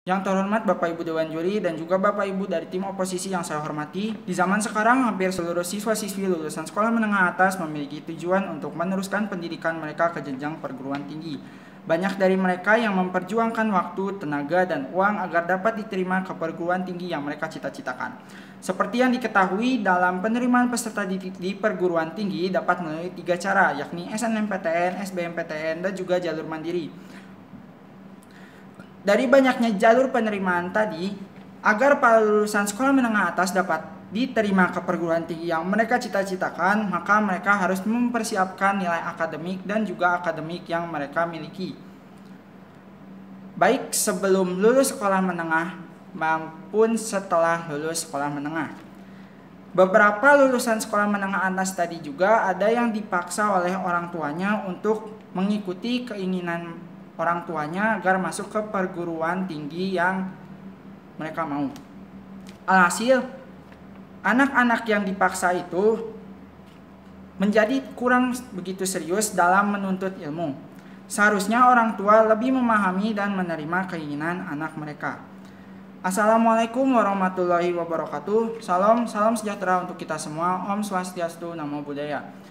Yang terhormat Bapak Ibu Dewan Juri dan juga Bapak Ibu dari tim oposisi yang saya hormati, di zaman sekarang hampir seluruh siswa-siswi lulusan sekolah menengah atas memiliki tujuan untuk meneruskan pendidikan mereka ke jenjang perguruan tinggi. Banyak dari mereka yang memperjuangkan waktu, tenaga, dan uang agar dapat diterima ke perguruan tinggi yang mereka cita-citakan. Seperti yang diketahui, dalam penerimaan peserta didik di perguruan tinggi dapat melalui 3 cara, yakni SNMPTN, SBMPTN, dan juga jalur mandiri. Dari banyaknya jalur penerimaan tadi, agar para lulusan sekolah menengah atas dapat diterima ke perguruan tinggi yang mereka cita-citakan, maka mereka harus mempersiapkan nilai akademik dan juga akademik yang mereka miliki, baik sebelum lulus sekolah menengah maupun setelah lulus sekolah menengah. Beberapa lulusan sekolah menengah atas tadi juga ada yang dipaksa oleh orang tuanya untuk mengikuti keinginan orang tuanya agar masuk ke perguruan tinggi yang mereka mau. Alhasil, anak-anak yang dipaksa itu menjadi kurang begitu serius dalam menuntut ilmu. Seharusnya orang tua lebih memahami dan menerima keinginan anak mereka. Assalamualaikum warahmatullahi wabarakatuh. Salam sejahtera untuk kita semua. Om Swastiastu, Namo Buddhaya.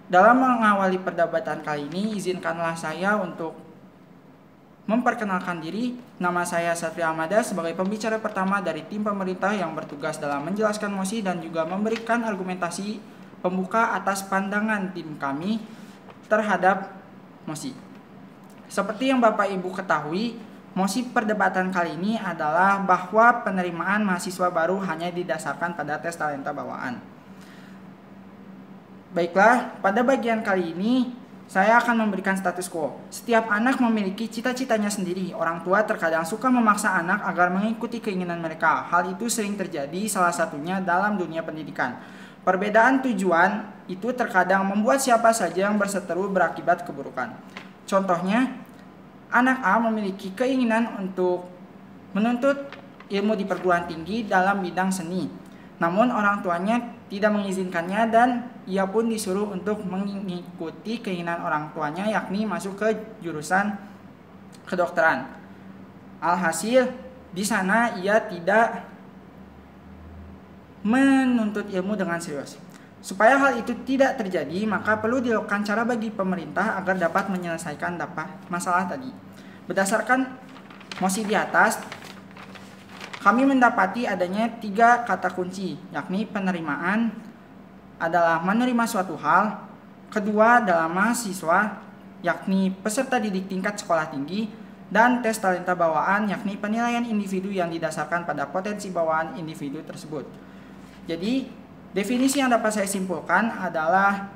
Dalam mengawali perdebatan kali ini, izinkanlah saya untuk memperkenalkan diri. Nama saya Satria Amada sebagai pembicara pertama dari tim pemerintah yang bertugas dalam menjelaskan mosi dan juga memberikan argumentasi pembuka atas pandangan tim kami terhadap mosi. Seperti yang Bapak Ibu ketahui, mosi perdebatan kali ini adalah bahwa penerimaan mahasiswa baru hanya didasarkan pada tes talenta bawaan. Baiklah, pada bagian kali ini saya akan memberikan status quo. Setiap anak memiliki cita-citanya sendiri. Orang tua terkadang suka memaksa anak agar mengikuti keinginan mereka. Hal itu sering terjadi, salah satunya dalam dunia pendidikan. Perbedaan tujuan itu terkadang membuat siapa saja yang berseteru berakibat keburukan. Contohnya, anak A memiliki keinginan untuk menuntut ilmu di perguruan tinggi dalam bidang seni. Namun orang tuanya tidak mengizinkannya dan ia pun disuruh untuk mengikuti keinginan orang tuanya, yakni masuk ke jurusan kedokteran. Alhasil di sana ia tidak menuntut ilmu dengan serius. Supaya hal itu tidak terjadi, maka perlu dilakukan cara bagi pemerintah agar dapat menyelesaikan masalah tadi. Berdasarkan mosi di atas, kami mendapati adanya 3 kata kunci, yakni penerimaan adalah menerima suatu hal, kedua adalah mahasiswa, yakni peserta didik tingkat sekolah tinggi, dan tes talenta bawaan, yakni penilaian individu yang didasarkan pada potensi bawaan individu tersebut. Jadi, definisi yang dapat saya simpulkan adalah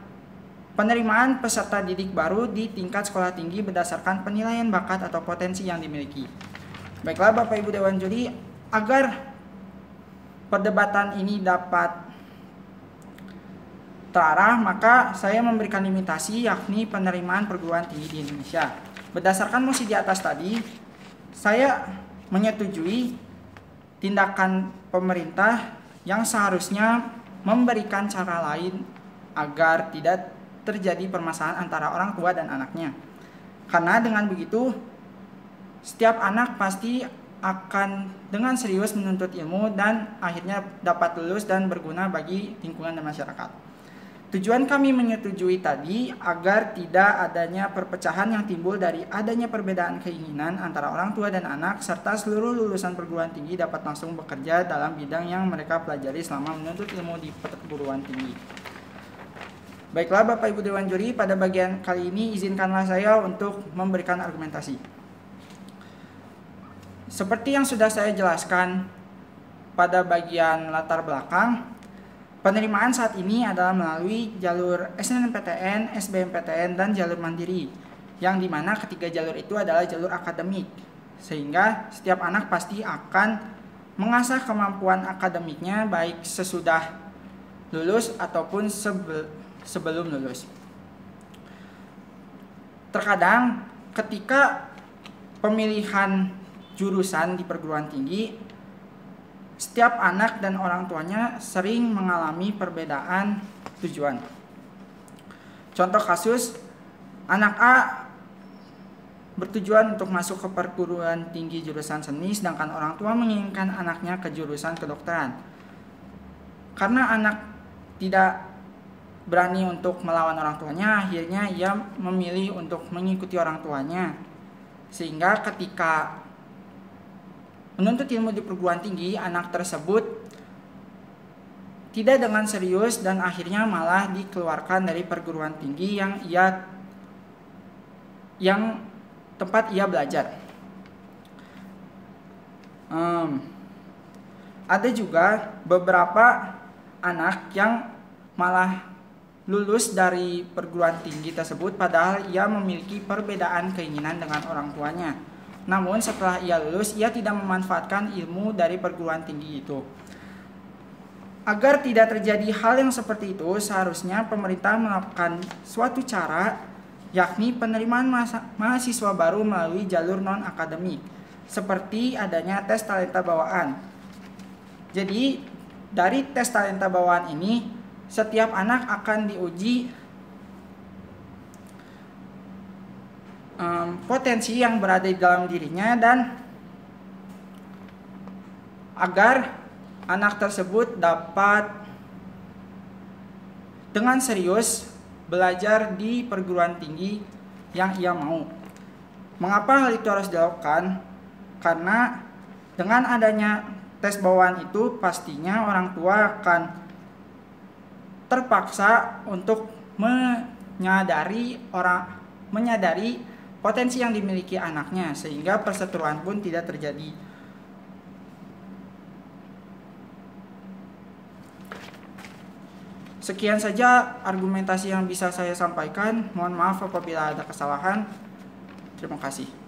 penerimaan peserta didik baru di tingkat sekolah tinggi berdasarkan penilaian bakat atau potensi yang dimiliki. Baiklah Bapak Ibu Dewan Juri, agar perdebatan ini dapat terarah, maka saya memberikan limitasi, yakni penerimaan perguruan tinggi di Indonesia. Berdasarkan mosi di atas tadi, saya menyetujui tindakan pemerintah yang seharusnya memberikan cara lain agar tidak terjadi permasalahan antara orang tua dan anaknya. Karena dengan begitu, setiap anak pasti akan dengan serius menuntut ilmu dan akhirnya dapat lulus dan berguna bagi lingkungan dan masyarakat. Tujuan kami menyetujui tadi agar tidak adanya perpecahan yang timbul dari adanya perbedaan keinginan antara orang tua dan anak, serta seluruh lulusan perguruan tinggi dapat langsung bekerja dalam bidang yang mereka pelajari selama menuntut ilmu di perguruan tinggi. Baiklah Bapak Ibu Dewan Juri, pada bagian kali ini izinkanlah saya untuk memberikan argumentasi. Seperti yang sudah saya jelaskan pada bagian latar belakang, penerimaan saat ini adalah melalui jalur SNMPTN, SBMPTN, dan jalur mandiri, yang dimana ketiga jalur itu adalah jalur akademik, sehingga setiap anak pasti akan mengasah kemampuan akademiknya baik sesudah lulus ataupun sebelum lulus. Terkadang ketika pemilihan jurusan di perguruan tinggi, setiap anak dan orang tuanya sering mengalami perbedaan tujuan. Contoh kasus, anak A bertujuan untuk masuk ke perguruan tinggi jurusan seni, sedangkan orang tua menginginkan anaknya ke jurusan kedokteran. Karena anak tidak berani untuk melawan orang tuanya, akhirnya ia memilih untuk mengikuti orang tuanya. Sehingga ketika menuntut ilmu di perguruan tinggi, anak tersebut tidak dengan serius dan akhirnya malah dikeluarkan dari perguruan tinggi yang tempat ia belajar. Ada juga beberapa anak yang malah lulus dari perguruan tinggi tersebut padahal ia memiliki perbedaan keinginan dengan orang tuanya. Namun setelah ia lulus, ia tidak memanfaatkan ilmu dari perguruan tinggi itu. Agar tidak terjadi hal yang seperti itu, seharusnya pemerintah melakukan suatu cara, yakni penerimaan mahasiswa baru melalui jalur non-akademik, seperti adanya tes talenta bawaan. Jadi, dari tes talenta bawaan ini, setiap anak akan diuji potensi yang berada di dalam dirinya, dan agar anak tersebut dapat dengan serius belajar di perguruan tinggi yang ia mau. Mengapa hal itu harus dilakukan? Karena dengan adanya tes bawaan itu pastinya orang tua akan terpaksa untuk menyadari potensi yang dimiliki anaknya, sehingga perseteruan pun tidak terjadi. Sekian saja argumentasi yang bisa saya sampaikan. Mohon maaf apabila ada kesalahan. Terima kasih.